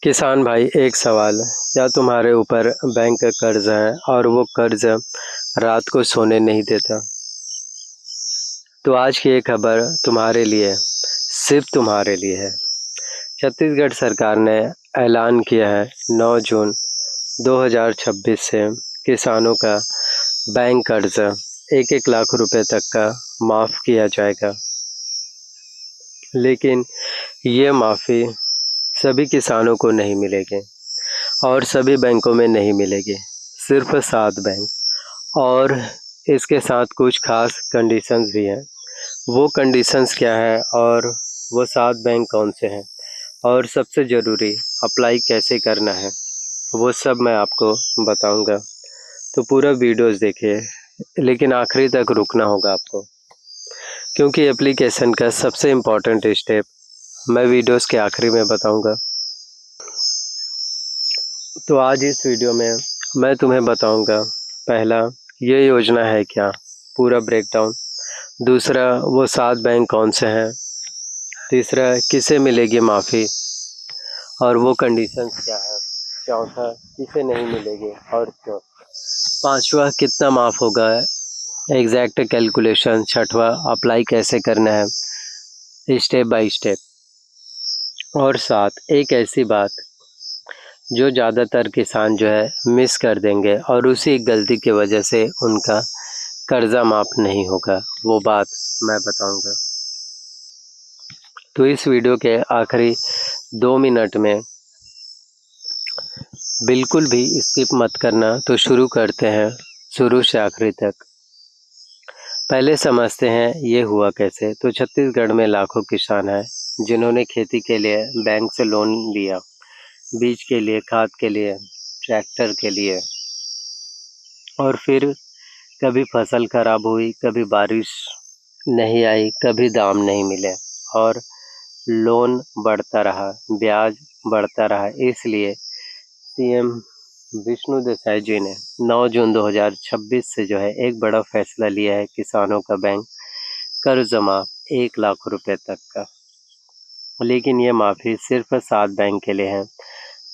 किसान भाई, एक सवाल। क्या तुम्हारे ऊपर बैंक का कर्ज है और वो कर्ज रात को सोने नहीं देता? तो आज की ये खबर तुम्हारे लिए, सिर्फ तुम्हारे लिए है। छत्तीसगढ़ सरकार ने ऐलान किया है 9 जून 2026 से किसानों का बैंक कर्ज 1-1 लाख रुपए तक का माफ़ किया जाएगा। लेकिन ये माफ़ी सभी किसानों को नहीं मिलेगी और सभी बैंकों में नहीं मिलेगी, सिर्फ 7 बैंक। और इसके साथ कुछ खास कंडीशंस भी हैं। वो कंडीशंस क्या है और वो 7 बैंक कौन से हैं और सबसे ज़रूरी अप्लाई कैसे करना है, वो सब मैं आपको बताऊंगा। तो पूरा वीडियोस देखिए, लेकिन आखिरी तक रुकना होगा आपको, क्योंकि एप्लीकेशन का सबसे इम्पोर्टेंट स्टेप मैं वीडियोस के आखिरी में बताऊंगा। तो आज इस वीडियो में मैं तुम्हें बताऊंगा, पहला, ये योजना है क्या, पूरा ब्रेकडाउन। दूसरा, वो 7 बैंक कौन से हैं। तीसरा, किसे मिलेगी माफ़ी और वो कंडीशंस क्या है। चौथा, किसे नहीं मिलेगी और क्यों। पांचवा, कितना माफ़ होगा, एग्जैक्ट कैलकुलेशन। छठवा, अप्लाई कैसे करना है, स्टेप बाय स्टेप। और सात, एक ऐसी बात जो ज़्यादातर किसान जो है मिस कर देंगे और उसी गलती की वजह से उनका कर्जा माफ़ नहीं होगा, वो बात मैं बताऊंगा। तो इस वीडियो के आखिरी 2 मिनट में बिल्कुल भी स्किप मत करना। तो शुरू करते हैं शुरू से आखिरी तक। पहले समझते हैं ये हुआ कैसे। तो छत्तीसगढ़ में लाखों किसान हैं जिन्होंने खेती के लिए बैंक से लोन लिया, बीज के लिए, खाद के लिए, ट्रैक्टर के लिए। और फिर कभी फसल खराब हुई, कभी बारिश नहीं आई, कभी दाम नहीं मिले और लोन बढ़ता रहा, ब्याज बढ़ता रहा। इसलिए सीएम विष्णु देसाई जी ने 9 जून 2026 से जो है एक बड़ा फैसला लिया है, किसानों का बैंक कर्ज माफ 1 लाख रुपए तक का। लेकिन ये माफ़ी सिर्फ 7 बैंक के लिए है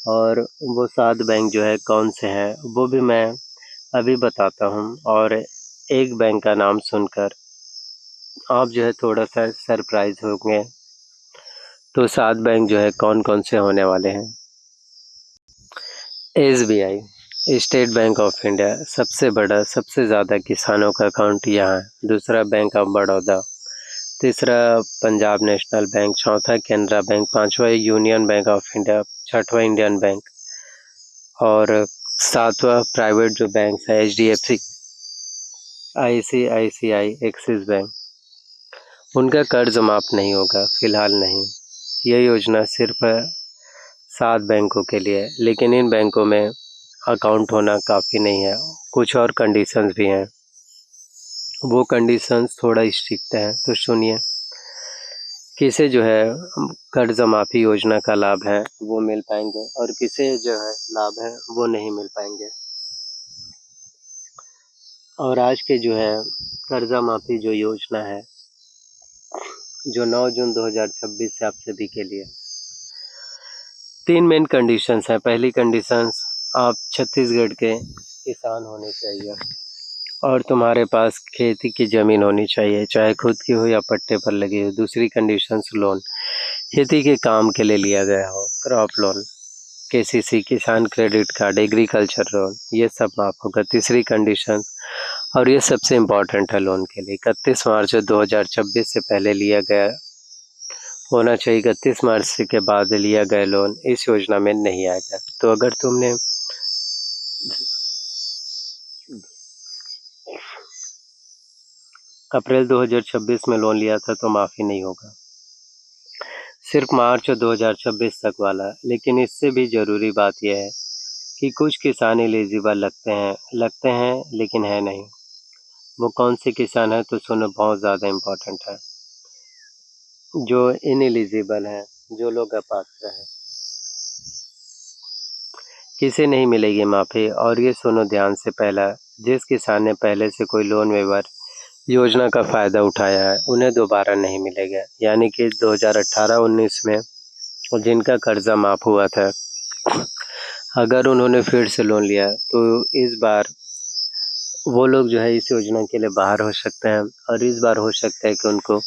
और वो 7 बैंक जो है कौन से हैं वो भी मैं अभी बताता हूँ। और एक बैंक का नाम सुनकर आप जो है थोड़ा सा सरप्राइज होंगे। तो 7 बैंक जो है कौन कौन से होने वाले हैं। SBI, state bank of India, सबसे बड़ा, सबसे ज़्यादा किसानों का अकाउंट यहाँ है। दूसरा, बैंक ऑफ बड़ौदा। तीसरा, पंजाब नेशनल बैंक। चौथा, कैनरा बैंक। पांचवा, यूनियन बैंक ऑफ इंडिया। छठवा, इंडियन बैंक। और सातवां, प्राइवेट जो बैंक है, HDFC, ICICI, एक्सिस बैंक। उनका कर्ज माफ नहीं होगा, फिलहाल नहीं। यह योजना सिर्फ 7 बैंकों के लिए है, लेकिन इन बैंकों में अकाउंट होना काफ़ी नहीं है, कुछ और कंडीशंस भी हैं। वो कंडीशंस थोड़ा स्ट्रिक्ट हैं, तो सुनिए। किसे जो है कर्ज माफ़ी योजना का लाभ है वो मिल पाएंगे और किसे जो है लाभ है वो नहीं मिल पाएंगे। और आज के जो है कर्जा माफ़ी जो योजना है, जो 9 जून 2026 से आप सभी के लिए 3 मेन कंडीशंस हैं। पहली कंडीशंस, आप छत्तीसगढ़ के किसान होने चाहिए और तुम्हारे पास खेती की ज़मीन होनी चाहिए, चाहे खुद की हो या पट्टे पर लगी हो। दूसरी कंडीशंस, लोन खेती के काम के लिए लिया गया हो, क्रॉप लोन, KCC, किसान क्रेडिट कार्ड, एग्रीकल्चर लोन, ये सब माफ़ होगा। तीसरी कंडीशन, और ये सबसे इम्पॉर्टेंट है लोन के लिए, 31 मार्च 2026 से पहले लिया गया होना चाहिए। 31 मार्च के बाद लिया गया लोन इस योजना में नहीं आएगा। तो अगर तुमने अप्रैल 2026 में लोन लिया था तो माफ़ी नहीं होगा, सिर्फ मार्च 2026 तक वाला। लेकिन इससे भी ज़रूरी बात यह है कि कुछ किसान एलिजिबल लगते हैं लेकिन है नहीं। वो कौन से किसान हैं तो सुनो, बहुत ज़्यादा इम्पोर्टेंट है। जो इनएलिजिबल हैं, जो लोग अपात्र हैं, किसे नहीं मिलेगी माफ़ी। और ये सुनो ध्यान से, पहला, जिस किसान ने पहले से कोई लोन वेवर योजना का फ़ायदा उठाया है उन्हें दोबारा नहीं मिलेगा। यानी कि 2018-19 में जिनका कर्जा माफ़ हुआ था अगर उन्होंने फिर से लोन लिया तो इस बार वो लोग जो है इस योजना के लिए बाहर हो सकते हैं और इस बार हो सकता है कि उनको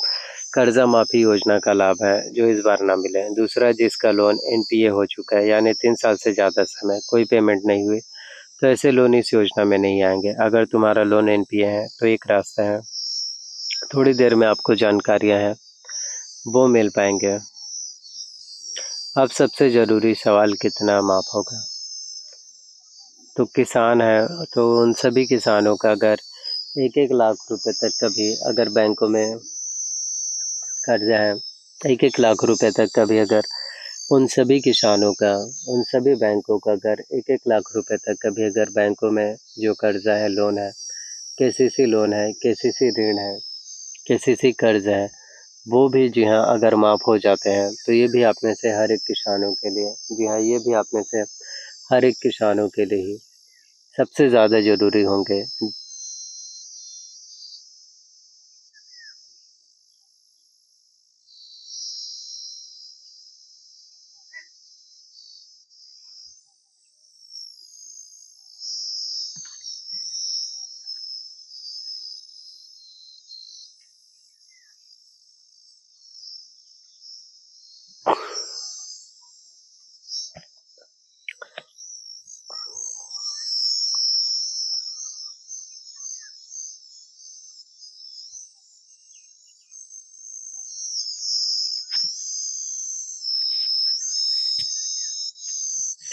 कर्जा माफ़ी योजना का लाभ है जो इस बार ना मिले। दूसरा, जिसका लोन एनपीए हो चुका है यानी 3 साल से ज़्यादा समय कोई पेमेंट नहीं हुई, तो ऐसे लोन इस योजना में नहीं आएँगे। अगर तुम्हारा लोन एनपीए है तो एक रास्ता है, थोड़ी देर में आपको जानकारियाँ हैं वो मिल पाएँगे। अब सबसे ज़रूरी सवाल, कितना माफ़ होगा? तो किसान है तो उन सभी किसानों का अगर 1-1 लाख रुपए तक का भी अगर बैंकों में कर्जा है, 1-1 लाख रुपए तक का भी अगर उन सभी किसानों का, उन सभी बैंकों का अगर 1-1 लाख रुपए तक का भी अगर बैंकों में जो कर्जा है, लोन है, केसीसी लोन है, केसीसी ऋण है, केसीसी कर्ज है, वो भी जी हाँ अगर माफ़ हो जाते हैं तो ये भी आप में से हर एक किसानों के लिए, जी हाँ, ये भी आप में से हर एक किसानों के लिए ही सबसे ज़्यादा ज़रूरी होंगे।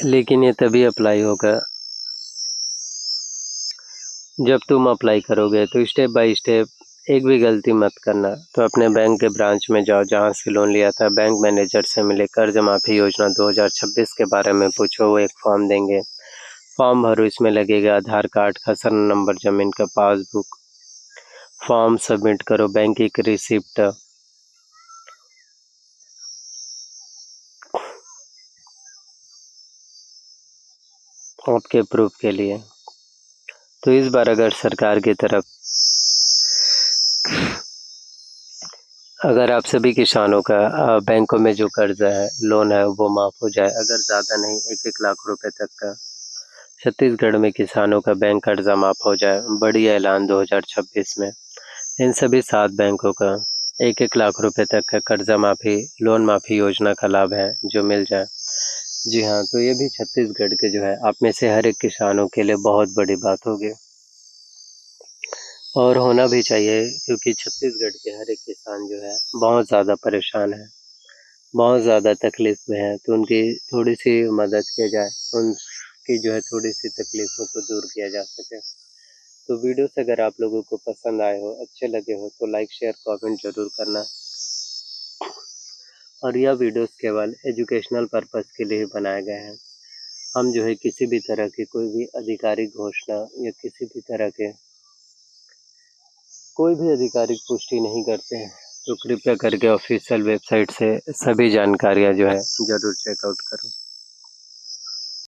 लेकिन ये तभी अप्लाई होगा जब तुम अप्लाई करोगे, तो स्टेप बाय स्टेप एक भी गलती मत करना। तो अपने बैंक के ब्रांच में जाओ जहाँ से लोन लिया था, बैंक मैनेजर से मिले, कर्ज माफ़ी योजना 2026 के बारे में पूछो, वो एक फॉर्म देंगे, फॉर्म भरो, इसमें लगेगा आधार कार्ड, खसरा नंबर, ज़मीन का पासबुक, फॉर्म सबमिट करो, बैंक की रिसिप्ट आपके प्रूफ के लिए। तो इस बार अगर सरकार की तरफ, अगर आप सभी किसानों का बैंकों में जो कर्जा है, लोन है, वो माफ़ हो जाए, अगर ज़्यादा नहीं 1-1 लाख रुपए तक का छत्तीसगढ़ में किसानों का बैंक कर्जा माफ़ हो जाए, बड़ी ऐलान 2026 में इन सभी 7 बैंकों का 1-1 लाख रुपए तक का कर्जा माफ़ी, लोन माफ़ी योजना का लाभ है जो मिल जाए। जी हाँ, तो ये भी छत्तीसगढ़ के जो है आप में से हर एक किसानों के लिए बहुत बड़ी बात होगी और होना भी चाहिए, क्योंकि छत्तीसगढ़ के हर एक किसान जो है बहुत ज़्यादा परेशान है, बहुत ज़्यादा तकलीफ़ में है, तो उनकी थोड़ी-सी मदद किया जाए, उनकी जो है थोड़ी-सी तकलीफ़ों को दूर किया जा सके। तो वीडियोस अगर आप लोगों को पसंद आए हो, अच्छे लगे हो, तो लाइक, शेयर, कमेंट ज़रूर करना। और यह वीडियोस केवल एजुकेशनल पर्पस के लिए ही बनाए गए हैं। हम जो है किसी भी तरह की कोई भी आधिकारिक घोषणा या किसी भी तरह के कोई भी आधिकारिक पुष्टि नहीं करते हैं। तो कृपया करके ऑफ़िशियल वेबसाइट से सभी जानकारियाँ जो है ज़रूर चेकआउट करो।